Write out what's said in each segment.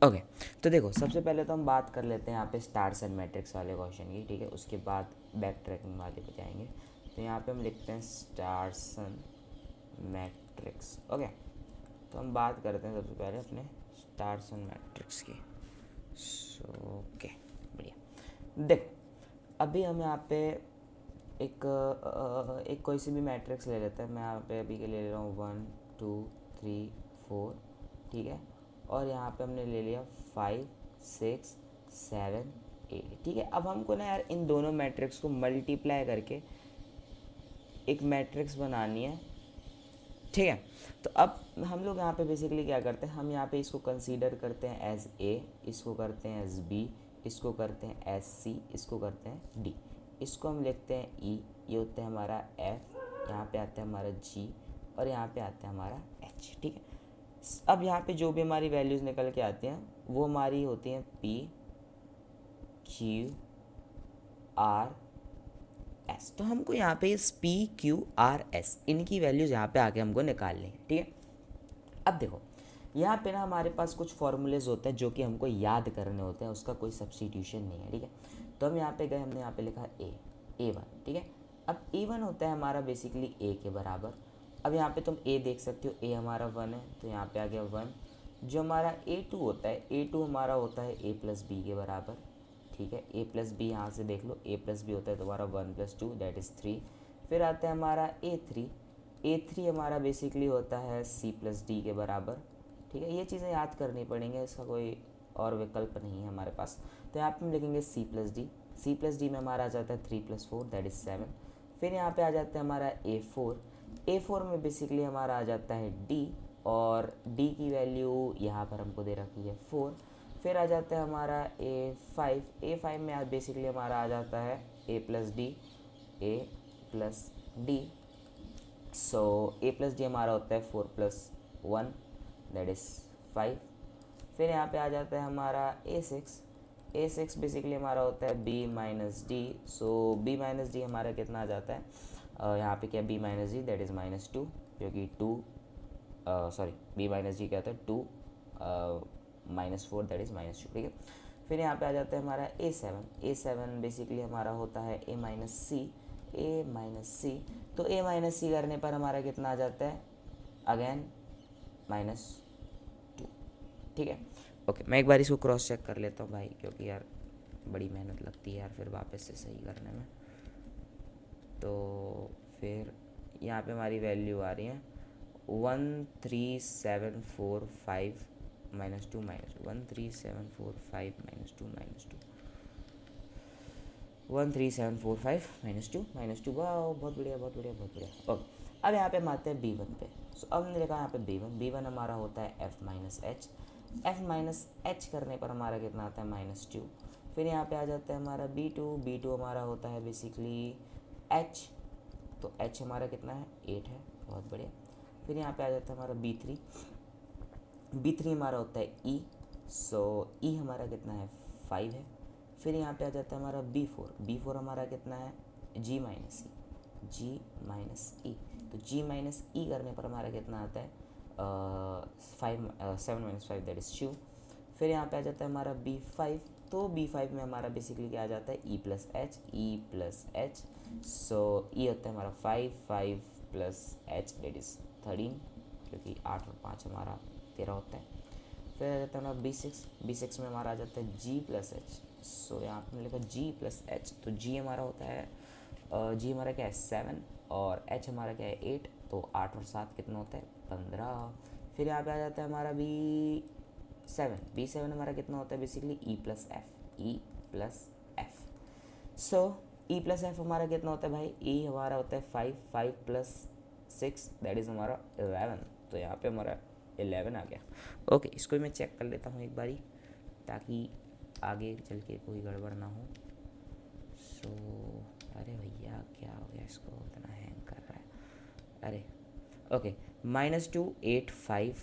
Okay, तो देखो सबसे पहले तो हम बात कर लेते हैं यहाँ पे स्टार्स एंड मैट्रिक्स वाले क्वेश्चन की, ठीक है। उसके बाद बैक ट्रैकिंग वाले पे जाएंगे। तो यहाँ पे हम लिखते हैं स्टार्स एंड मैट्रिक्स। ओके, तो हम बात करते हैं सबसे पहले अपने स्टार्स एंड मैट्रिक्स की। सो ओके, बढ़िया। देखो अभी हम यहाँ पे एक कोई सी भी मैट्रिक्स ले लेते हैं। मैं यहाँ पे अभी के ले रहा हूँ 1 2 3 4, ठीक है। और यहाँ पे हमने ले लिया 5 6 7 8, ठीक है। अब हमको ना यार इन दोनों मैट्रिक्स को मल्टीप्लाई करके एक मैट्रिक्स बनानी है, ठीक है। तो अब हम लोग यहाँ पे बेसिकली क्या करते हैं, हम यहाँ पे इसको कंसीडर करते हैं एज ए, इसको करते हैं एज बी, इसको करते हैं एज सी, इसको करते हैं डी, इसको हम लिखते हैं ई, ये होता है हमारा एफ, यहाँ पे आता है हमारा जी, और यहाँ पे आता है हमारा एच, ठीक है। अब यहाँ पे जो भी हमारी वैल्यूज़ निकल के आती हैं वो हमारी होती हैं पी क्यू आर एस। तो हमको यहाँ पे इस पी क्यू आर एस इनकी वैल्यूज़ यहाँ पे आके हमको निकालनी है, ठीक है। अब देखो यहाँ पे ना हमारे पास कुछ फॉर्मूलेज होते हैं जो कि हमको याद करने होते हैं, उसका कोई सब्सटीट्यूशन नहीं है, ठीक है। तो हम यहाँ पे गए, हमने यहाँ पे लिखा ए वन, ठीक है। अब ए वन होता है हमारा बेसिकली ए के बराबर। अब यहाँ पे तुम ए देख सकते हो, ए हमारा वन है तो यहाँ पे आ गया वन। जो हमारा ए टू होता है, ए टू हमारा होता है ए प्लस बी के बराबर, ठीक है। ए प्लस बी यहाँ से देख लो, ए प्लस बी होता है तुम्हारा 1 + 2 दैट इज़ 3। फिर आता है हमारा ए थ्री हमारा बेसिकली होता है सी प्लस डी के बराबर, ठीक है। ये चीज़ें याद करनी पड़ेंगी, इसका कोई और विकल्प नहीं है हमारे पास। तो यहाँ पे हम लिखेंगे सी प्लस डी में हमारा आ जाता है 3 + 4 दैट इज़ 7। फिर यहाँ पे आ जाता है हमारा ए फोर में बेसिकली हमारा आ जाता है डी, और डी की वैल्यू यहाँ पर हमको दे रखी है 4। फिर आ जाता है हमारा ए फाइव में बेसिकली हमारा आ जाता है ए प्लस डी। सो ए प्लस डी हमारा होता है 4 + 1 दैट इज़ 5। फिर यहाँ पे आ जाता है हमारा ए सिक्स बेसिकली हमारा होता है B minus D. So B minus D हमारा कितना आ जाता है, यहाँ पे क्या B minus D that is -2, क्योंकि सॉरी बी माइनस डी क्या होता है 2 -4 दैट इज़ -2, ठीक है। फिर यहाँ पे आ जाता है हमारा ए सेवन बेसिकली हमारा होता है ए माइनस सी। तो ए माइनस सी करने पर हमारा कितना आ जाता है, अगेन -2, ठीक है। ओके, मैं एक बार इसको क्रॉस चेक कर लेता हूँ भाई, क्योंकि यार बड़ी मेहनत लगती है यार फिर वापस से सही करने में। तो फिर यहाँ पे हमारी वैल्यू आ रही है 13745 -2 13745 -2 -2 वाह, बहुत बढ़िया बहुत बढ़िया बहुत बढ़िया। ओके, अब यहाँ पे हम आते हैं बी वन पे। सो अब हमने लिखा यहाँ पे बी वन हमारा होता है एफ माइनस एच करने पर हमारा कितना आता है -2। फिर यहाँ पे आ जाता है हमारा बी टू हमारा होता है बेसिकली एच, तो एच हमारा कितना है 8 है, बहुत बढ़िया। फिर यहाँ पे आ जाता है हमारा बी थ्री हमारा होता है ई, सो ई हमारा कितना है 5 है। फिर यहाँ पे आ जाता है हमारा बी फोर हमारा कितना है जी माइनस ई। तो जी माइनस ई करने पर हमारा कितना आता है 7 - 5 दैट इज़ 2। फिर यहाँ पे आ जाता है हमारा B5। तो B5 में हमारा बेसिकली क्या आ जाता है ई प्लस एच। सो ई होता है हमारा 5 + h दैट इज़ 13, क्योंकि 8 और 5 हमारा 13 होता है। फिर आ जाता है हमारा B6 में हमारा आ जाता है G + h। सो यहाँ पे लिखा G + h, तो G हमारा होता है G हमारा क्या है 7 और H हमारा क्या है 8, तो 8 और 7 कितना होता है 15। फिर यहाँ पे आ जाता है हमारा B7 हमारा कितना होता है बेसिकली E + F। सो E + F हमारा कितना होता है भाई, E हमारा होता है 5 + 6 दैट इज़ हमारा 11, तो यहाँ पे हमारा 11 आ गया। ओके, इसको मैं चेक कर लेता हूँ एक बारी, ताकि आगे चल के कोई गड़बड़ ना हो। सो अरे भैया क्या हो गया, इसको इतना हैंग कर रहा है, अरे ओके। -2 8 5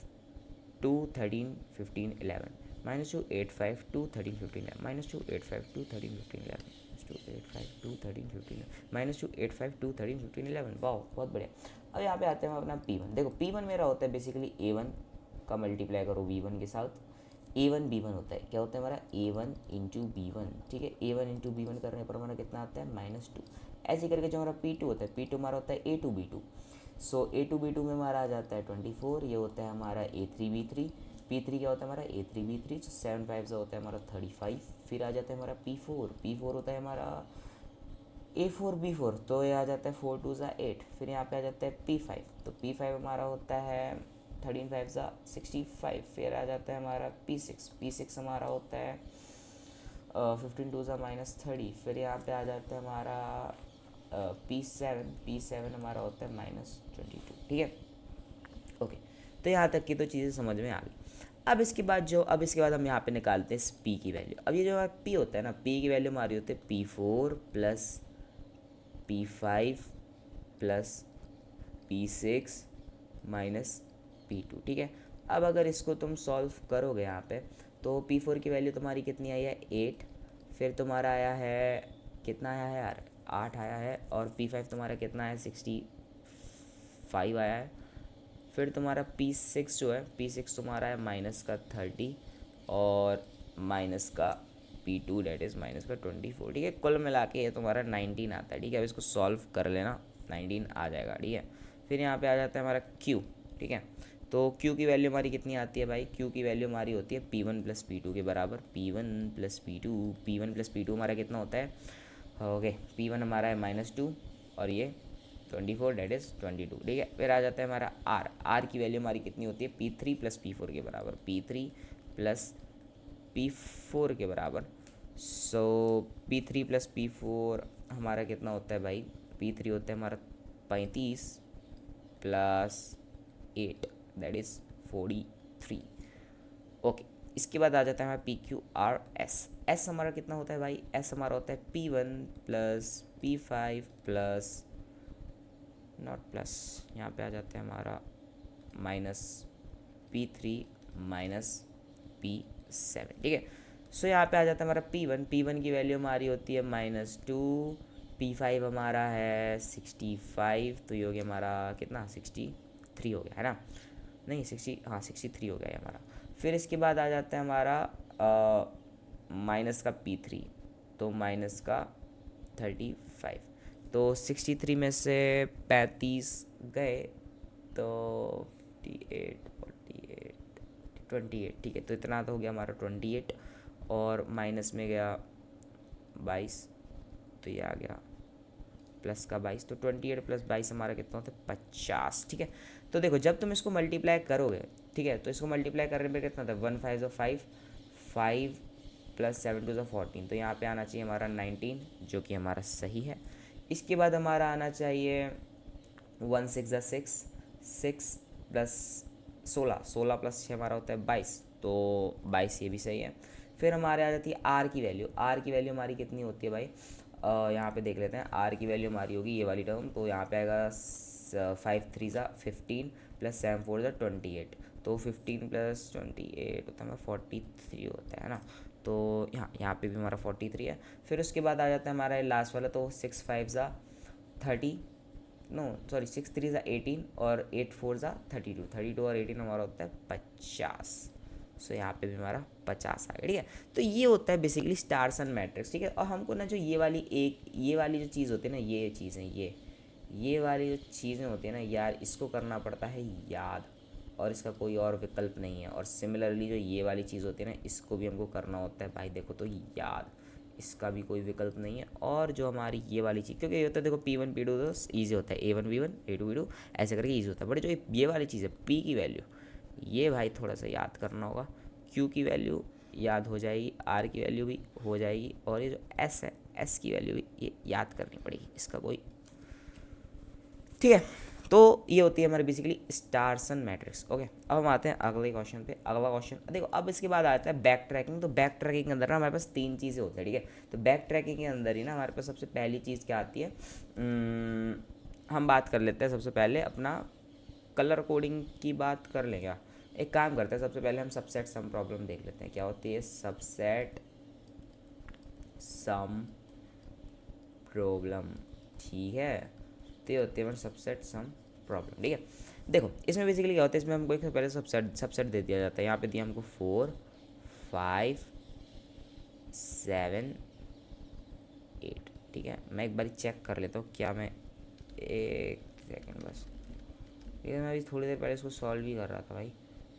2 13 15 11 -2 8 5 2 13 15 11 -2 8 5 2 13 15 11 -2 8 5 2 13 15 -2 8 5 2 13 15 11। वाह, बहुत बढ़िया। अब यहाँ पे आते हैं हम अपना P1। देखो P1 मेरा होता है बेसिकली A1 का मल्टीप्लाई करो V1 के साथ, A1 B1 होता है, क्या होता है हमारा A1 × B1, ठीक है। A1 × B1 करने पर हमारा कितना आता है -2। ऐसे करके जो हमारा P2 होता है, P2 हमारा होता है A2B2। सो A2B2 में हमारा आ जाता है 24, ये होता है हमारा A3B3। P3 क्या होता है हमारा A3B3, तो 7 5 होता है हमारा 35। फिर आ जाता है हमारा P4 होता है हमारा A4B4, तो ये आ जाता है 4 2 8। फिर यहाँ पे आ जाता है P5, तो P5 हमारा होता है 13 5 65। फिर आ जाता है हमारा P6 हमारा होता है 15 2 -30। फिर यहाँ पे आ जाता है हमारा P7 हमारा होता है -22, ठीक है। ओके, तो यहाँ तक की तो चीज़ें समझ में आ गई। अब इसके बाद हम यहाँ पे निकालते हैं P की वैल्यू। अब ये जो हमारा P होता है ना, P की वैल्यू हमारी होती है P4 + P5 + P6 - P2, ठीक है। अब अगर इसको तुम सॉल्व करोगे यहाँ पे, तो P4 की वैल्यू तुम्हारी कितनी आई है 8। फिर तुम्हारा आया है कितना आया है यार 8 आया है। और P5 तुम्हारा कितना है 65 आया है। फिर तुम्हारा P6 जो है, P6 तुम्हारा है -30 और माइनस का P2 डेट इज़ -24, ठीक है। कुल मिला के ये तुम्हारा 19 आता है, ठीक है। अब इसको सॉल्व कर लेना, 19 आ जाएगा, ठीक है। फिर यहाँ पे आ जाता है हमारा Q, ठीक है। तो Q की वैल्यू हमारी कितनी आती है भाई, Q की वैल्यू हमारी होती है P1 + P2 के बराबर। P1 + P2 हमारा कितना होता है, ओके, P1 हमारा है -2 और ये 24 डेट इज़ 22, ठीक है। फिर आ जाता है हमारा R की वैल्यू हमारी कितनी होती है P3 + P4 के बराबर। P3 + P4 के बराबर। सो P3 + P4 हमारा कितना होता है भाई, P3 होता है हमारा 35 + 8 दैट इज़ 43, ओके। इसके बाद आ जाता है हमारा PQRS हमारा कितना होता है भाई, S हमारा होता है P1 + P5 + नॉट प्लस, यहाँ पे आ जाता है हमारा -P3 - P7, ठीक है। सो यहाँ पे आ जाता है हमारा P1 की वैल्यू हमारी होती है -2। P5 हमारा है 65, तो ये हो गया हमारा कितना 63 हो गया है ना, नहीं 63 हो गया है हमारा। फिर इसके बाद आ जाता है हमारा माइनस का P3, तो माइनस का 35, तो 63 में से 35 गए तो 58 48 28, ठीक है। तो इतना तो हो गया हमारा 28 और माइनस में गया 22, तो ये आ गया प्लस का 22, तो 28 + 22 हमारा कितना होता है 50, ठीक है। तो देखो जब तुम इसको मल्टीप्लाई करोगे, ठीक है, तो इसको मल्टीप्लाई करने पे कितना था 1 5 5 5 + 7 2 14, तो यहाँ पे आना चाहिए हमारा 19, जो कि हमारा सही है। इसके बाद हमारा आना चाहिए 1 6 6 6 + 16 16 + 6 हमारा होता है 22, तो 22 ये भी सही है। फिर हमारे आ जाती है R की वैल्यू हमारी कितनी होती है भाई, यहाँ पे देख लेते हैं। R की वैल्यू हमारी होगी ये वाली टर्म, तो यहाँ पे आएगा 5 3 15 + 7 4 28, तो 15 + 28 होता है 43 होता है ना, तो यहाँ पे भी हमारा 43 है। फिर उसके बाद आ जाता है हमारा लास्ट वाला, तो 6 5 30, नो सॉरी 6 3 18 और 8 4 32 और 18 हमारा होता है 50। सो यहाँ पे भी हमारा 50 आ गया, ठीक है। तो ये होता है बेसिकली स्टार्स एंड मैट्रिक्स, ठीक है। और हमको ना जो ये वाली जो चीज़ होती है ना, ये चीज़ें ये वाली जो चीज़ें होती हैं ना यार, इसको करना पड़ता है याद, और इसका कोई और विकल्प नहीं है। और सिमिलरली जो ये वाली चीज़ होती है ना, इसको भी हमको करना होता है भाई, देखो तो याद, इसका भी कोई विकल्प नहीं है। और जो हमारी ये वाली चीज़, क्योंकि ये होता है देखो P1 P2 तो ईजी होता है, A1 B1 A2 B2 ऐसे करके ईजी होता है। बट जो ये वाली चीज़ है P की वैल्यू, ये भाई थोड़ा सा याद करना होगा। Q की वैल्यू याद हो जाएगी, R की वैल्यू भी हो जाएगी, और ये जो S है S की वैल्यू भी ये याद करनी पड़ेगी, इसका कोई, ठीक है। तो ये होती है हमारी basically stars and matrix, okay. अब हम आते हैं अगले क्वेश्चन पे। अगला क्वेश्चन देखो, अब इसके बाद आता है बैक ट्रैकिंग। तो बैक ट्रैकिंग के अंदर ना हमारे पास 3 चीज़ें होती है, ठीक है। तो बैक ट्रैकिंग के अंदर ही ना हमारे पास सबसे पहली चीज़ क्या आती है, हम बात कर लेते हैं सबसे पहले अपना कलर कोडिंग की बात कर लें क्या। एक काम करते हैं, सबसे पहले हम सबसेट सम प्रॉब्लम देख लेते हैं, क्या होती है सबसेट सम प्रॉब्लम, ठीक है। तो ये होती है हमारे सबसेट सम प्रॉब्लम, ठीक है। देखो इसमें बेसिकली क्या होता है, इसमें हमको एक पहले सबसेट दे दिया जाता है। यहाँ पे दिया हमको 4 5 7 8। ठीक है, मैं एक बार चेक कर लेता हूँ क्या मैं, एक सेकेंड बस, ये मैं अभी थोड़ी देर पहले इसको सॉल्व ही कर रहा था भाई।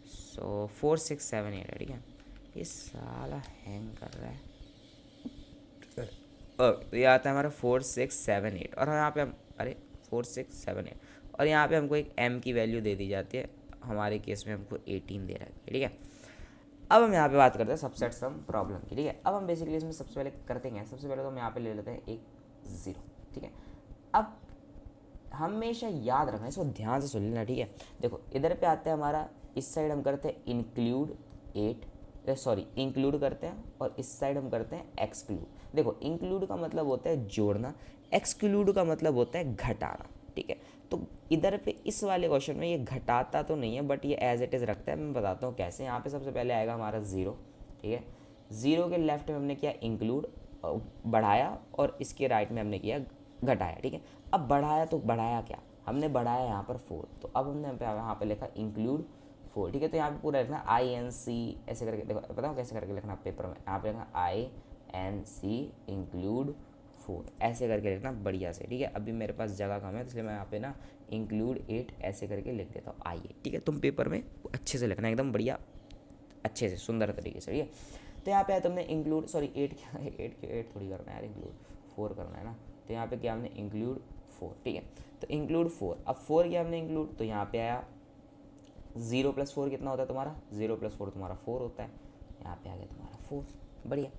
सो 4 6 7 8 है। ठीक है, ये साला हैंग कर रहा है। तो ये आता है हमारा 4 6 7 8, और यहाँ पे हम, अरे 4 6 7 8, और यहाँ पे हमको एक m की वैल्यू दे दी जाती है, हमारे केस में हमको 18 दे रखा है। ठीक है, अब हम यहाँ पे बात करते हैं सबसेट सम प्रॉब्लम की। ठीक है, अब हम बेसिकली इसमें सबसे पहले करते हैं, सबसे पहले तो हम यहाँ पे ले लेते हैं एक 0। ठीक है, अब हमेशा याद रखना, इसको ध्यान से सुन लेना। ठीक है, देखो इधर पे आते हैं हमारा, इस साइड हम करते हैं इंक्लूड 8, सॉरी इंक्लूड करते हैं, और इस साइड हम करते हैं एक्सक्लूड। देखो इंक्लूड का मतलब होता है जोड़ना, एक्सक्लूड का मतलब होता है घटाना। ठीक है, तो इधर पे इस वाले क्वेश्चन में ये घटाता तो नहीं है, बट ये एज इट इज़ रखता है। मैं बताता हूँ कैसे। यहाँ पे सबसे पहले आएगा हमारा 0। ठीक है, 0 के लेफ्ट में हमने किया इंक्लूड, बढ़ाया, और इसके राइट में हमने किया घटाया। ठीक है, अब बढ़ाया तो बढ़ाया क्या, हमने बढ़ाया यहाँ पर 4, तो अब हमने यहाँ पे लिखा इंक्लूड 4। ठीक है, तो यहाँ पे पूरा लिखना INC ऐसे करके, देखो बताओ कैसे करके लिखना पेपर में, यहाँ पे लिखना INC इंक्लूड 4 ऐसे करके लिखना बढ़िया से। ठीक है, अभी मेरे पास जगह कम है, तो इसलिए मैं यहाँ पे ना इंक्लूड 8 ऐसे करके लिख देता हूँ आइए। ठीक है, तुम पेपर में अच्छे से लिखना, एकदम बढ़िया अच्छे से सुंदर तरीके से। ठीक है, तो यहाँ पे आया तुमने इंक्लूड, सॉरी 8 क्या है, 8 थोड़ी करना है यार, इंक्लूड 4 करना है ना। तो यहाँ पे क्या हमने इंक्लूड 4। ठीक है, तो इंक्लूड 4, अब 4 किया हमने इंक्लूड, तो यहाँ पे आया 0 + 4 कितना होता है तुम्हारा, 0 + 4 तुम्हारा 4 होता है। यहाँ पे आ गया तुम्हारा 4, बढ़िया।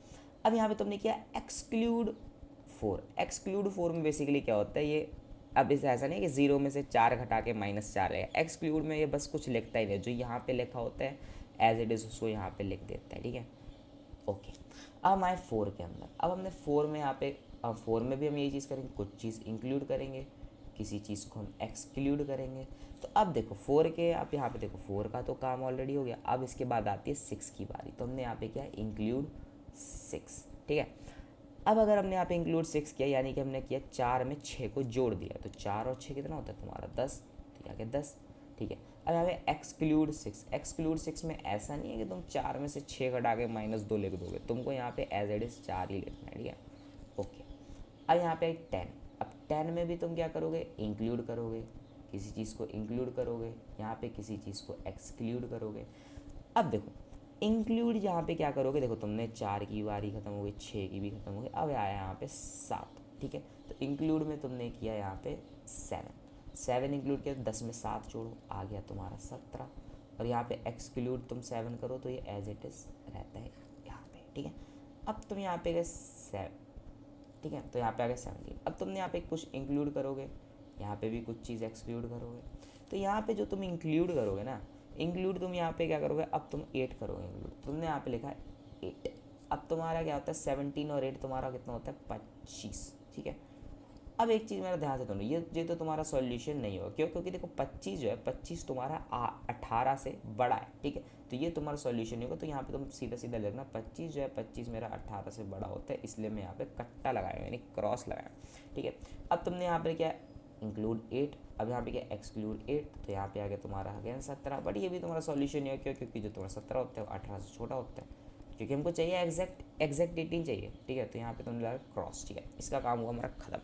अब यहाँ पे तुमने किया एक्सक्लूड 4। एक्सक्लूड 4 में बेसिकली क्या होता है ये, अब इसे ऐसा नहीं कि 0 में से 4 घटा के -4 है, एक्सक्लूड में ये बस कुछ लिखता ही नहीं, जो यहाँ पे लिखा होता है एज इट इज़ उसको यहाँ पे लिख देता है। ठीक है, ओके। अब हमारे 4 के अंदर, अब हमने 4 में यहाँ पे, अब 4 में भी हम यही चीज़ करेंगे, कुछ चीज़ इंक्लूड करेंगे, किसी चीज़ को हम एक्सक्लूड करेंगे। तो अब देखो 4 के, आप यहाँ पे देखो 4 का तो काम ऑलरेडी हो गया, अब इसके बाद आती है 6 की बारी, तो हमने यहाँ पे किया इंक्लूड 6। ठीक है, अब अगर हमने यहाँ पे इंक्लूड 6 किया, यानी कि हमने किया 4 में 6 को जोड़ दिया, तो 4 और 6 कितना होता है तुम्हारा 10, तो यहाँ के 10। ठीक है, अब यहाँ पे एक्सक्लूड 6, एक्सक्लूड 6 में ऐसा नहीं है कि तुम 4 में से 6 घटा के -2 लिख दोगे, तुमको यहाँ पे एज इट इज़ 4 ही लिखना है। ठीक है, ओके। अब यहाँ पे 10, अब 10 में भी तुम क्या करोगे, इंक्लूड करोगे, किसी चीज़ को इंक्लूड करोगे, यहाँ पे किसी चीज़ को एक्सक्लूड करोगे। अब देखो इंक्लूड यहाँ पे क्या करोगे, देखो तुमने 4 की बारी ख़त्म हो गई, 6 की भी ख़त्म हो गई, अब आया यहाँ पे 7। ठीक है, तो इंक्लूड में तुमने किया यहाँ पे 7 इंक्लूड किया, 10 में 7 जोड़ो, आ गया तुम्हारा 17, और यहाँ पे एक्सक्लूड तुम 7 करो तो ये एज इट इज़ रहता है यहाँ पे। ठीक है, अब तुम यहाँ पे गए 7। ठीक है, तो यहाँ पे आ गया 17। अब तुमने यहाँ पे कुछ इंक्लूड करोगे, यहाँ पे भी कुछ चीज़ एक्सक्लूड करोगे, तो यहाँ पे जो तुम इंक्लूड करोगे ना, इंक्लूड तुम यहाँ पे क्या करोगे, अब तुम 8 करोगे इंक्लूड, तुमने यहाँ पे लिखा है 8। अब तुम्हारा क्या होता है 17 और 8 तुम्हारा कितना होता है 25। ठीक है, अब एक चीज़ मेरा ध्यान से सुनो, ये तो तुम्हारा सॉल्यूशन नहीं होगा, क्यों, क्योंकि देखो 25 जो है 25 तुम्हारा 18 से बड़ा है। ठीक है, तो ये तुम्हारा सॉल्यूशन नहीं होगा, तो यहाँ पे तुम सीधा सीधा लिखना 25 जो है 25 मेरा 18 से बड़ा होता है, इसलिए मैं यहाँ पे कट्टा लगाया यानी क्रॉस लगाया। ठीक है, अब तुमने यहाँ पे क्या इंक्लूड 8, अब यहाँ पे क्या एक्सक्लूड 8, तो यहाँ पे आ गया तुम्हारा अगेन 17, बट ये भी तुम्हारा सॉल्यूशन नहीं है, क्यों, क्योंकि जो तुम्हारा 17 होता है वो 18 से छोटा होता है, क्योंकि हमको चाहिए एग्जैक्ट 18 चाहिए। ठीक है, तो यहाँ पे तुमने लगा क्रॉस। ठीक है, इसका काम हुआ हमारा खत्म।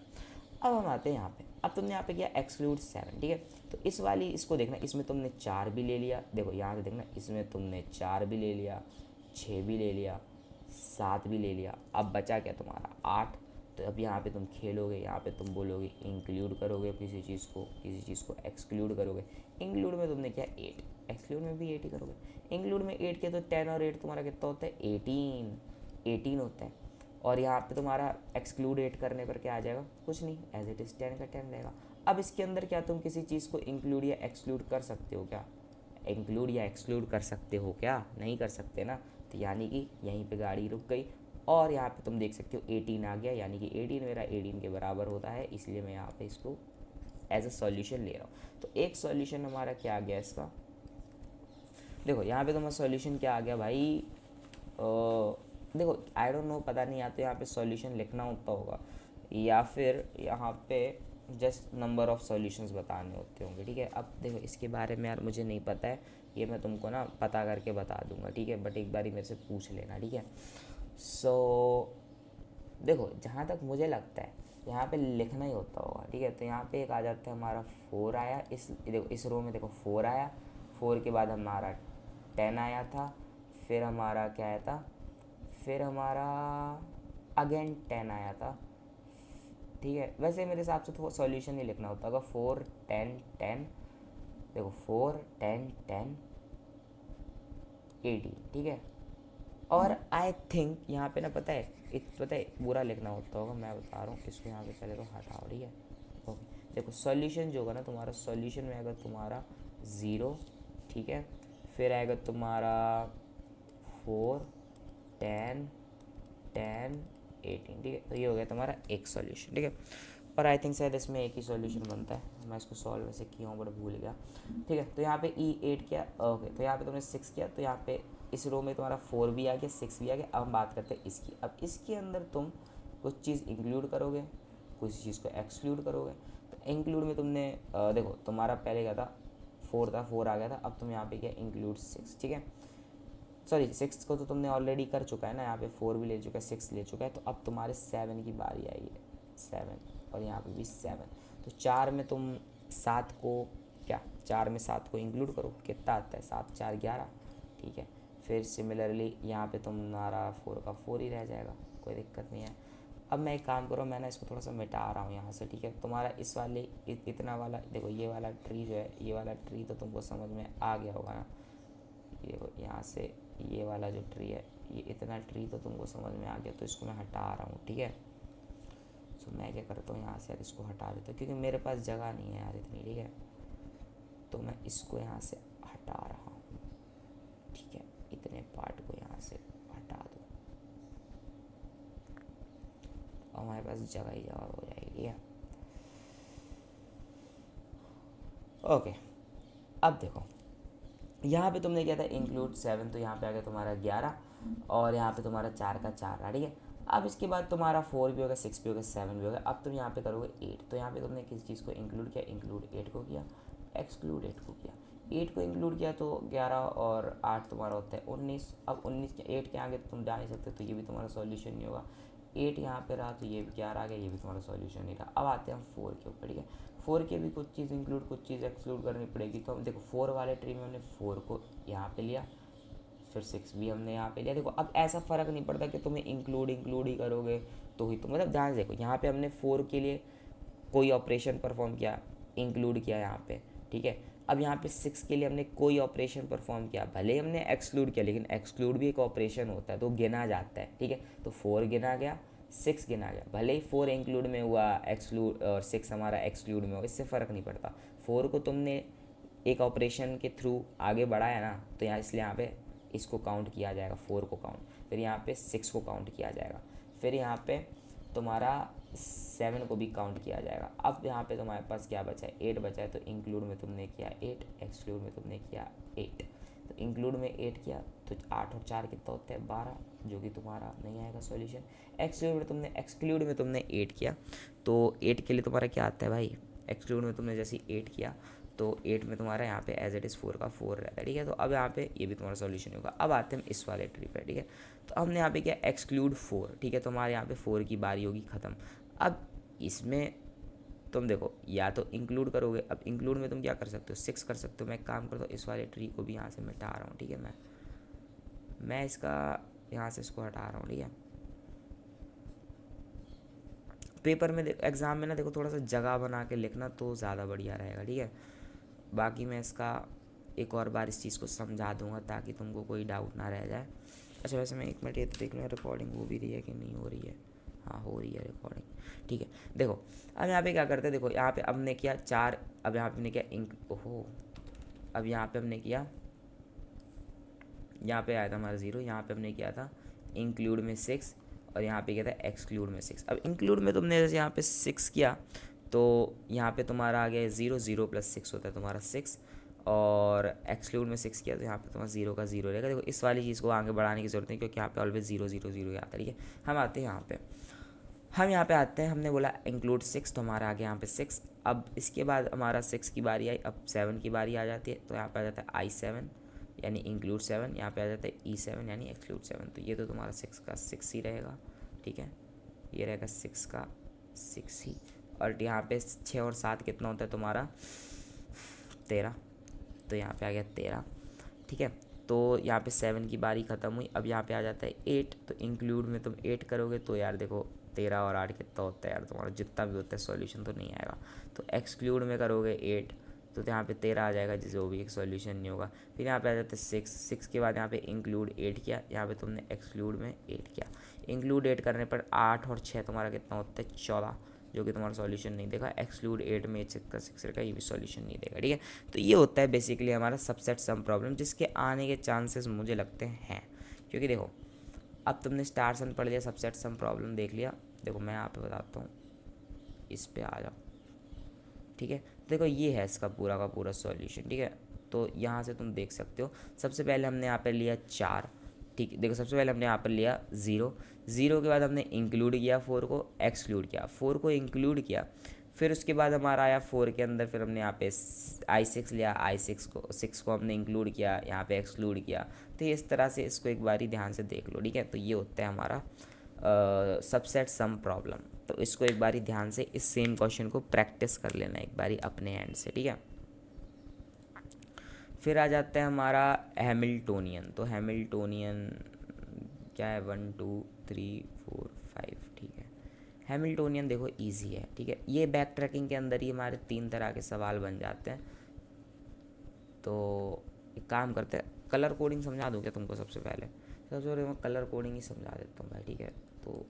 अब हम आते हैं यहाँ पे, अब तुमने यहाँ पे किया एक्सक्लूड 7। ठीक है, तो इस वाली इसको देखना, इसमें तुमने 4 भी ले लिया, देखो यहाँ से देखना, इसमें तुमने 4 भी ले लिया, 6 भी ले लिया, 7 भी ले लिया, अब बचा क्या तुम्हारा 8। तो अब यहाँ पे तुम खेलोगे, यहाँ पे तुम बोलोगे इंक्लूड करोगे किसी चीज़ को, किसी चीज़ को एक्सक्लूड करोगे। इंक्लूड में तुमने किया 8, एक्सक्लूड में भी 8 ही करोगे। इंक्लूड में 8 के तो 10 और 8 तुम्हारा कितना होता है 18 होता है, और यहाँ पे तुम्हारा एक्सक्लूड 8 करने पर क्या आ जाएगा, कुछ नहीं, एज इट इज़ 10 का 10 रहेगा। अब इसके अंदर क्या तुम किसी चीज़ को इंक्लूड या एक्सक्लूड कर सकते हो क्या, इंक्लूड या एक्सक्लूड कर सकते हो क्या, नहीं कर सकते ना, तो यानी कि यहीं पे गाड़ी रुक गई, और यहाँ पे तुम देख सकते हो 18 आ गया, यानी कि 18 मेरा 18 के बराबर होता है, इसलिए मैं यहाँ पे इसको एज अ सॉल्यूशन ले रहा हूँ। तो एक सॉल्यूशन हमारा क्या आ गया इसका, देखो यहाँ पे तुम्हारा सॉल्यूशन क्या आ गया भाई, देखो आई डोंट नो, पता नहीं, या तो यहाँ पे सॉल्यूशन लिखना होता होगा, या फिर यहाँ पे जस्ट नंबर ऑफ सॉल्यूशंस बताने होते होंगे। ठीक है, अब देखो इसके बारे में यार मुझे नहीं पता है, ये मैं तुमको ना पता करके बता दूंगा, ठीक है, बट एक बारी मेरे से पूछ लेना, ठीक है। सो देखो, जहाँ तक मुझे लगता है यहाँ पे लिखना ही होता होगा, ठीक है। तो यहाँ पे एक आ जाता है हमारा 4 आया, इस देखो इस रो में देखो 4 आया, 4 के बाद हमारा 10 आया था, फिर हमारा क्या आया था, फिर हमारा अगेन 10 आया था, ठीक है। वैसे मेरे हिसाब से तो सॉल्यूशन ही लिखना होता होगा, 4 10 10, देखो 4 10 10 80, ठीक है। और आई थिंक यहाँ पे ना पता है बुरा लिखना होता होगा, मैं बता रहा हूँ, इसको यहाँ पे पहले तो हटाओ, ठीक है। ओके, देखो सॉल्यूशन जो होगा ना तुम्हारा, सॉल्यूशन में आएगा तुम्हारा 0, ठीक है। फिर आएगा तुम्हारा 4 10 10 18, ठीक है। तो ये हो गया तुम्हारा एक सॉल्यूशन, ठीक है। और आई थिंक शायद इसमें एक ही सॉल्यूशन बनता है, मैं इसको सॉल्व वैसे किया हूँ बट भूल गया, ठीक है। तो यहाँ पे E8 किया, ओके, तो यहाँ पे तुमने 6 किया, तो यहाँ पे इस रो में तुम्हारा 4 भी आ गया, 6 भी आ गया। अब हम बात करते हैं इसकी, अब इसके अंदर तुम कुछ चीज़ इंक्लूड करोगे, कुछ चीज़ को एक्सक्लूड करोगे। तो इंक्लूड में तुमने देखो तुम्हारा पहले क्या था, 4 था, 4 आ गया था, अब तुम यहाँ पे क्या इंक्लूड 6, ठीक है। सॉरी 6 को तो तुमने ऑलरेडी कर चुका है ना, यहाँ पे 4 भी ले चुका है, 6 ले चुका है, तो अब तुम्हारे 7 की बारी आई है, 7, और यहाँ पे भी 7। तो 4 में तुम 7 को क्या, 4 में 7 को इंक्लूड करो, कितना आता है, 7 4 11, ठीक है। फिर सिमिलरली यहाँ पे तुम्हारा 4 का 4 ही रह जाएगा, कोई दिक्कत नहीं है। अब मैं एक काम करो, मैं ना इसको थोड़ा सा मिटा रहा हूँ यहाँ से, ठीक है। तुम्हारा इस वाले इतना वाला देखो, ये वाला ट्री जो है, ये वाला ट्री तो तुमको समझ में आ गया होगा ना, ये यहाँ से ये वाला जो ट्री है, ये इतना ट्री तो तुमको समझ में आ गया, तो इसको मैं हटा रहा हूँ, ठीक है। सो मैं क्या करता हूँ, यहाँ से यार इसको हटा देता हूँ, क्योंकि मेरे पास जगह नहीं है यार इतनी, ठीक है। तो मैं इसको यहाँ से हटा रहा हूँ, ठीक है, इतने पार्ट को यहाँ से हटा दो, और हमारे पास जगह ही जगह हो जाएगी, ठीक है। ओके, अब देखो यहाँ पे तुमने किया था इंक्लूड 7, तो यहाँ पे आ गया तुम्हारा 11, और यहाँ पे तुम्हारा 4 का 4 रहा, ठीक है। अब इसके बाद तुम्हारा 4 भी होगा, 6 भी होगा, 7 भी होगा। अब तुम यहाँ पे करोगे 8, तो यहाँ पे तुमने किस चीज़ को इंक्लूड किया, इंक्लूड 8 को किया, एक्सक्लूड 8 को किया। 8 को इंक्लूड किया तो 11 और 8 तुम्हारा होता है 19। अब 19 के 8 के आगे तुम जा नहीं सकते, तो ये भी तुम्हारा सॉल्यूशन नहीं होगा। 8 यहाँ पे रहा तो ये भी 11 आ गया, ये भी तुम्हारा सॉल्यूशन नहीं रहा। अब आते हैं हम 4 के ऊपर, ठीक है। 4 के भी कुछ चीज़ इंक्लूड, कुछ चीज़ एक्सक्लूड करनी पड़ेगी। तो हम देखो 4 वाले ट्री में हमने 4 को यहाँ पे लिया, फिर 6 भी हमने यहाँ पे लिया। देखो अब ऐसा फ़र्क नहीं पड़ता कि तुम्हें इंक्लूड ही करोगे तो ही, तो मतलब ध्यान से देखो, यहाँ पे हमने 4 के लिए कोई ऑपरेशन परफॉर्म किया, इंक्लूड किया यहाँ पे, ठीक है। अब यहाँ पे 6 के लिए हमने कोई ऑपरेशन परफॉर्म किया, भले ही हमने एक्सक्लूड किया, लेकिन एक्सक्लूड भी एक ऑपरेशन होता है, तो गिना जाता है, ठीक है। तो 4 गिना गया, 6 गिना गया, भले ही 4 इंक्लूड में हुआ एक्सक्लूड और 6 हमारा एक्सक्लूड में हुआ, इससे फ़र्क नहीं पड़ता। 4 को तुमने एक ऑपरेशन के थ्रू आगे बढ़ाया ना, तो यहाँ इसलिए यहाँ पे इसको काउंट किया जाएगा, 4 को काउंट, फिर यहाँ पे 6 को काउंट किया जाएगा, फिर यहाँ पे तुम्हारा 7 को भी काउंट किया जाएगा। अब यहाँ पे तुम्हारे पास क्या बचा है, 8 बचा है, तो इंक्लूड में तुमने किया 8, एक्सक्लूड में तुमने किया 8। तो इंक्लूड में 8 किया तो 8 और 4 कितना होता है 12, जो कि तुम्हारा नहीं आएगा सॉल्यूशन। एक्सक्लूड में तुमने 8 किया, तो 8 के लिए तुम्हारा क्या आता है भाई, एक्सक्लूड में तुमने जैसे 8 किया तो 8 में तुम्हारा यहाँ पे एज इट इज़ 4 का 4 रहता है, ठीक है। तो अब यहाँ पे ये भी तुम्हारा सॉल्यूशन होगा। अब आते हैं हम इस वाले ट्री पे, ठीक है। तो हमने यहाँ पे किया एक्सक्लूड 4, ठीक है। तो हमारे यहाँ पे 4 की बारी होगी ख़त्म। अब इसमें तुम देखो या तो इंक्लूड करोगे, अब इंक्लूड में तुम क्या कर सकते हो, 6 कर सकते हो। मैं एक काम करता हूँ, इस वाले ट्री को भी यहाँ से मिटा रहा हूँ, ठीक है। मैं इसका यहाँ से इसको हटा रहा हूँ, ठीक है। पेपर में एग्ज़ाम में ना देखो थोड़ा सा जगह बना के लिखना तो ज़्यादा बढ़िया रहेगा, ठीक है। बाकी मैं इसका एक और बार इस चीज़ को समझा दूंगा ताकि तुमको कोई डाउट ना रह जाए। अच्छा वैसे मैं 1 मिनट ये तो देख लूँ रिकॉर्डिंग हो भी रही है कि नहीं हो रही है। हाँ हो रही है रिकॉर्डिंग, ठीक है। देखो अब यहाँ पे क्या करते हैं, देखो यहाँ पे हमने किया 4, अब यहाँ पे हमने किया ओहो, अब यहाँ पे हमने किया, यहाँ पे आया था हमारा 0, यहाँ पे हमने किया था इंक्लूड में 6, और यहाँ पे किया था एक्सक्लूड में 6। अब इंक्लूड में तुमने जैसे यहाँ पे 6 किया तो यहाँ पे तुम्हारा आ गया 0, 0 + 6 होता है तुम्हारा 6, और एक्सक्लूड में 6 किया तो यहाँ पे तुम्हारा 0 का 0 रहेगा। देखो इस वाली चीज़ को आगे बढ़ाने की ज़रूरत नहीं, क्योंकि यहाँ पे ऑलवेज 0 0 0 ही आता है, ठीक है। हम यहाँ पे आते हैं, हमने बोला इंक्लूड 6, तो हमारा आ गया यहाँ पे 6। अब इसके बाद हमारा 6 की बारी आई, अब 7 की बारी आ जाती है, तो यहाँ पे आ जाता है I7, यानी इंक्लूड 7, यहाँ पे आ जाता है E7 यानी एक्सक्लूड 7। तो ये तो तुम्हारा 6 का 6 ही रहेगा, ठीक है, ये रहेगा 6 का 6 ही। और यहाँ पे 6 और 7 कितना होता है तुम्हारा 13, तो यहाँ पे आ गया 13, ठीक है। तो यहाँ पे 7 की बारी ख़त्म हुई। अब यहाँ पे आ जाता है 8, तो इंक्लूड में तुम 8 करोगे तो यार देखो 13 और 8 कितना होता है यार तुम्हारा, जितना भी होता है सॉल्यूशन तो नहीं आएगा। तो एक्सक्लूड में करोगे 8 तो यहाँ पे 13 आ जाएगा, जो भी एक सॉल्यूशन नहीं होगा। फिर यहाँ पे आ जाता है 6 के बाद यहाँ पे इंक्लूड 8 किया, यहाँ पे तुमने एक्सक्लूड में 8 किया। इंक्लूड 8 करने पर 8 और 6 तुम्हारा कितना होता है 14, जो कि तुम्हारा सॉल्यूशन नहीं देगा। एक्सक्लूड 8 में 6 का 6 रहेगा, ये भी सॉल्यूशन नहीं देगा, ठीक है। तो ये होता है बेसिकली हमारा सबसेट सम प्रॉब्लम, जिसके आने के चांसेस मुझे लगते हैं, क्योंकि देखो अब तुमने स्टार सन पढ़ लिया, सबसेट सम प्रॉब्लम देख लिया। देखो मैं यहाँ पे बताता हूँ, इस पे आ जाओ, ठीक है। देखो ये है इसका पूरा का पूरा सॉल्यूशन, ठीक है। तो यहाँ से तुम देख सकते हो, सबसे पहले हमने यहाँ पे लिया 4, ठीक है। देखो सबसे पहले हमने यहाँ पर लिया 0 के बाद हमने इंक्लूड किया 4 को, एक्सक्लूड किया 4 को, इंक्लूड किया, फिर उसके बाद हमारा आया 4 के अंदर, फिर हमने यहाँ पे I6 लिया, I6 को हमने इंक्लूड किया, यहाँ पे एक्सक्लूड किया। तो इस तरह से इसको एक बारी ध्यान से देख लो, ठीक है। तो ये होता है हमारा सबसेट सम प्रॉब्लम। तो इसको एक बारी ध्यान से इस सेम क्वेश्चन को प्रैक्टिस कर लेना एक बारी अपने एंड से, ठीक है। फिर आ जाता है हमारा हैमिल्टोनियन। तो हैमिल्टोनियन क्या है, 1 2 3 4 5, ठीक है। हैमिल्टोनियन देखो इजी है, ठीक है। ये बैक ट्रैकिंग के अंदर ही हमारे 3 तरह के सवाल बन जाते हैं। तो एक काम करते हैं, कलर कोडिंग समझा दूँ क्या तुमको सबसे पहले मैं कलर कोडिंग ही समझा देता हूँ भाई, ठीक है। तो